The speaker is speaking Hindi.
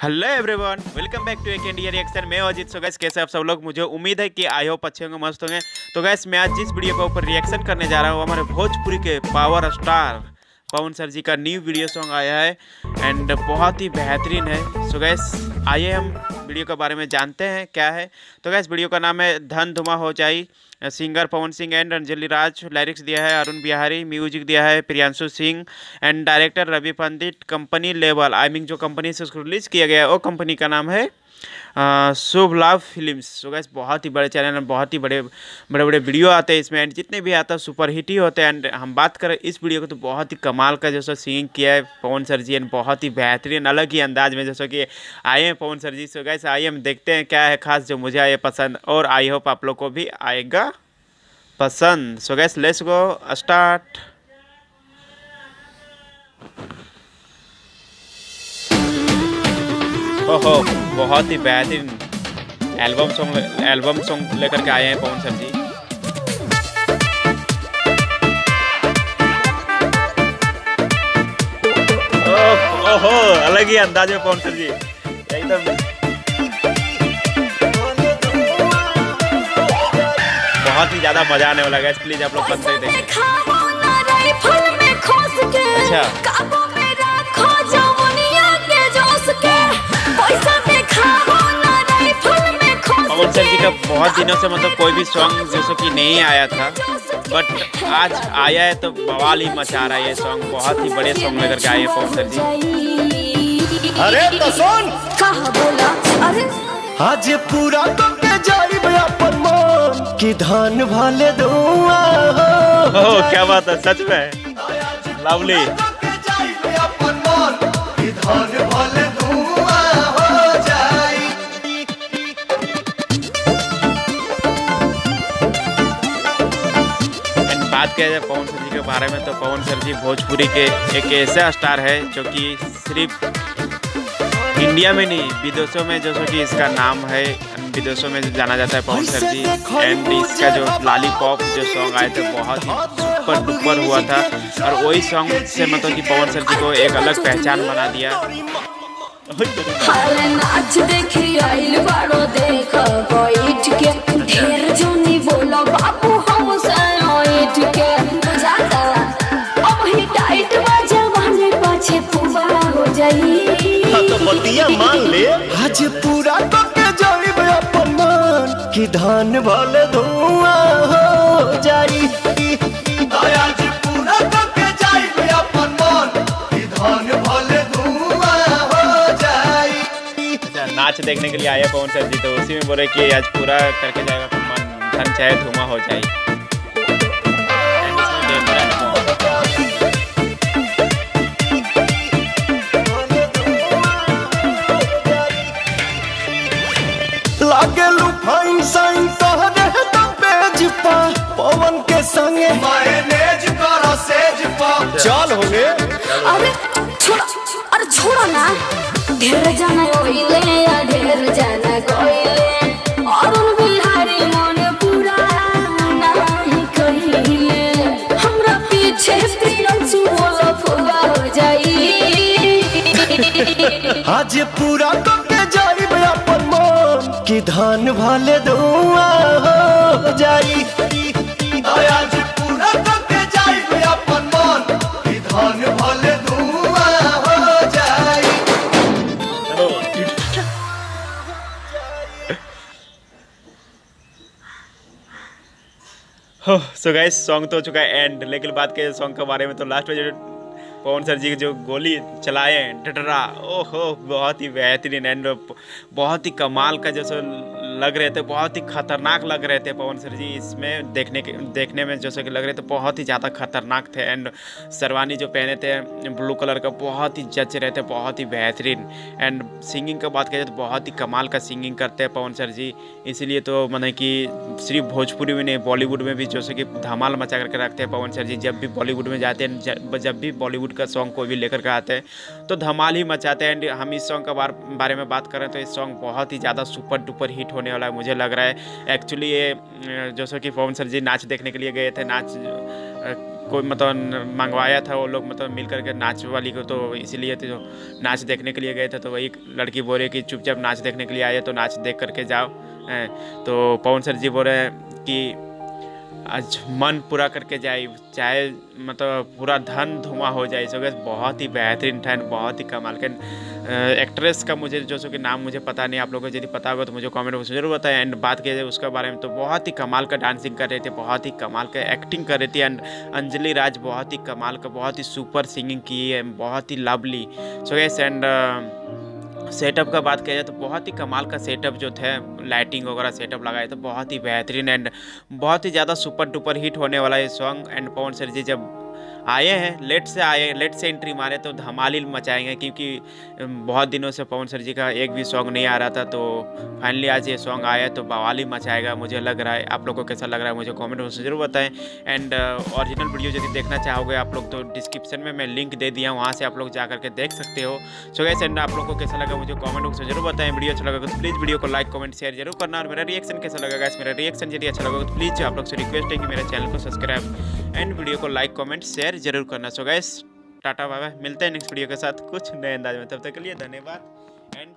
Hello everyone, welcome back to एक इंडिया रिएक्शन। मैं अजीत। सो गाइस, कैसे आप सब लोग? मुझे उम्मीद है कि आई होप अच्छे होंगे, मस्त होंगे। तो गाइस, मैं आज जिस वीडियो के ऊपर रिएक्शन करने जा रहा हूँ, हमारे भोजपुरी के पावर स्टार पवन सर जी का न्यू वीडियो सॉन्ग आया है एंड बहुत ही बेहतरीन है। सो गाइस, आइए हम वीडियो के बारे में जानते हैं क्या है। तो गाइस, वीडियो का नाम है धन धुमा हो जाई। Singer Pawan Singh and Anjali Raj, lyrics दिया है अरुण बिहारी, म्यूजिक दिया है Priyanshu Singh and director Ravi Pandit. Company label I mean जो कंपनी से उसको रिलीज़ किया गया है वो कंपनी का नाम है शुभ लाभ फिल्म्स। सो गाइस, बहुत ही बड़े चैनल हैं, बहुत ही बड़े बड़े वीडियो आते हैं इसमें एंड जितने भी आता है सुपर हिट ही होते हैं। एंड हम बात करें इस वीडियो को तो बहुत ही कमाल का जैसा सिंगिंग किया है पवन सर जी एंड बहुत ही बेहतरीन अलग ही अंदाज में जैसा कि आए हैं पवन सर जी। सो गाइस, आइए हम देखते हैं क्या है खास जो मुझे आए पसंद और आई होप आप लोग को भी आएगा पसंद। So guys, let's go start. ओहो, बहुत ही बेहतरीन एल्बम सॉन्ग लेकर के आए हैं पवन सर जी। ओहो, अलग ही अंदाज में पवन सर जी एकदम बहुत ही ज्यादा मजा आने वाला है। प्लीज आप लोग बंद कर देखें। अच्छा, पवन सर जी का बहुत दिनों से मतलब कोई भी सॉन्ग जैसे कि नहीं आया था, बट आज आया है तो बवाल ही मचा रहा है ये सॉन्ग। बहुत ही बड़े सॉन्ग लेकर के आए हैं पवन सर जी। अरे तो सुन कहा बोला, अरे आज पूरा करके जाइब अपन मन की धान भाले दुआ ओह, क्या बात है, सच में लवली। बात किया जाए पवन सर जी के बारे में तो पवन सर जी भोजपुरी के एक ऐसा स्टार है जो कि सिर्फ इंडिया में नहीं विदेशों में जैसे कि इसका नाम है, विदेशों में जाना जाता है पवन सर जी। एंड इसका जो लॉलीपॉप जो सॉन्ग आए थे बहुत ही सुपर डुपर हुआ था और वही सॉन्ग से मतलब कि पवन सर जी को एक अलग पहचान बना दिया। नाच देखी आइल बाड़ो देख बैठ के ढेर जोनी बोला बाबू हम सैठ के बुझाता अब ही टाइट बजवाने पाछे फुबा हो जाई। तो बतिया मान ले आज पूरा करके जाइब अपन मन की धान भाले धुआ हो जाई। आज पूरा करके जाइब अपन मन की धान भाले धुआ हो जाई। अच्छा, नाच देखने के लिए आया पवन सर जी तो उसी में बोले कि आज पूरा करके जाएगा तो मन धन चाहे धुआं हो जाए। लागेलू फाइन साइन कह दे तो पेज पा पवन के संगे मायनेज करो सेज पा चल होगे। अरे छोड़ा, अरे छोड़ा ना। ढेर जाना कोइले या ढेर जाना कोइले अरुण बिहारी मन पूरा नहीं कहिले हमरा पीछे प्रियांशु बोला फुगा हो जाई। आज पूरा करके जाइब अपन मन की धान भाले धुआ हो जाई। आज पूरा करके जाइब अपन मन की धान भाले धुआ हो जाई। सो गाइस, सॉन्ग तो हो चुका है एंड, लेकिन बात करें सॉन्ग के बारे में तो लास्ट में जो पवन सर जी जो गोली चलाए हैं टटरा, ओहो बहुत ही बेहतरीन एंड बहुत ही कमाल का जैसे लग रहे थे, बहुत ही खतरनाक लग रहे थे पवन सर जी इसमें देखने में जैसे कि लग रहे थे बहुत ही ज़्यादा खतरनाक थे। एंड शेरवानी जो पहने थे ब्लू कलर का बहुत ही जच रहे थे, बहुत ही बेहतरीन। एंड सिंगिंग का बात करें तो बहुत ही कमाल का सिंगिंग करते हैं पवन सर जी, इसीलिए तो मैंने कि सिर्फ भोजपुरी में नहीं बॉलीवुड में भी जैसे कि धमाल मचा करके रखते हैं पवन सर जी। जब भी बॉलीवुड में जाते हैं, जब भी बॉलीवुड का सॉन्ग कोई भी लेकर के आते हैं तो धमाल ही मचाते हैं। एंड हम इस सॉन्ग का बारे में बात करें तो इस सॉन्ग बहुत ही ज़्यादा सुपर डुपर हिट होने वाला है मुझे लग रहा है। एक्चुअली ये जैसे कि पवन सर जी नाच देखने के लिए गए थे, नाच कोई मतलब मंगवाया था वो लोग मतलब मिल करके नाच वाली को, तो इसीलिए तो नाच देखने के लिए गए थे। तो वही लड़की बोल रही कि चुपचाप नाच देखने के लिए आए तो नाच देख करके जाओ। तो पवन सर जी बोल रहे हैं कि आज मन पूरा करके जाए, चाहे मतलब पूरा धन धुआं हो जाए। सो गैस बहुत ही बेहतरीन था, बहुत ही कमाल के एक्ट्रेस का मुझे जो सो कि नाम मुझे पता नहीं, आप लोगों को यदि पता होगा तो मुझे कमेंट में जरूर बताएं। एंड बात किया जाए उसके बारे में तो बहुत ही कमाल का डांसिंग कर रही थी, बहुत ही कमाल का एक्टिंग कर रही थी। एंड अंजलि राज बहुत ही कमाल का, बहुत ही सुपर सिंगिंग की है, बहुत ही lovely. So gas and setup का बात किया जाए तो बहुत ही कमाल का सेटअप जो थे, लाइटिंग वगैरह सेटअप लगाए तो बहुत ही बेहतरीन एंड बहुत ही ज़्यादा सुपर डुपर हिट होने वाला ये सॉन्ग। एंड पवन सर जी जब आए हैं लेट से एंट्री मारे तो धमाल ही मचाएंगे, क्योंकि बहुत दिनों से पवन सर जी का एक भी सॉन्ग नहीं आ रहा था। तो फाइनली आज ये सॉन्ग आया तो बवाल ही मचाएगा मुझे लग रहा है। आप लोग को कैसा लग रहा है मुझे कमेंट में जरूर बताएं। एंड ओरिजिनल वीडियो यदि देखना चाहोगे आप लोग तो डिस्क्रिप्शन में मैं लिंक दे दिया, वहाँ से आप लोग जा करके देख सकते हो। सो गाइस एंड आप लोग को कैसा लगा मुझे कमेंट बॉक्स में जरूर बताएं। वीडियो अच्छा लगा तो प्लीज़ वीडियो को लाइक कमेंट शेयर जरूर करना। और मेरा रिएक्शन कैसा लगा गाइस, मेरा रिएक्शन यदि अच्छा लगा तो प्लीज़ आप लोग से रिक्वेस्ट है कि मेरे चैनल को सब्सक्राइब एंड वीडियो को लाइक कमेंट शेयर जरूर करना। So guys ta-ta bye bye, मिलते हैं नेक्स्ट वीडियो के साथ कुछ नए अंदाज में, तब तक के लिए धन्यवाद एंड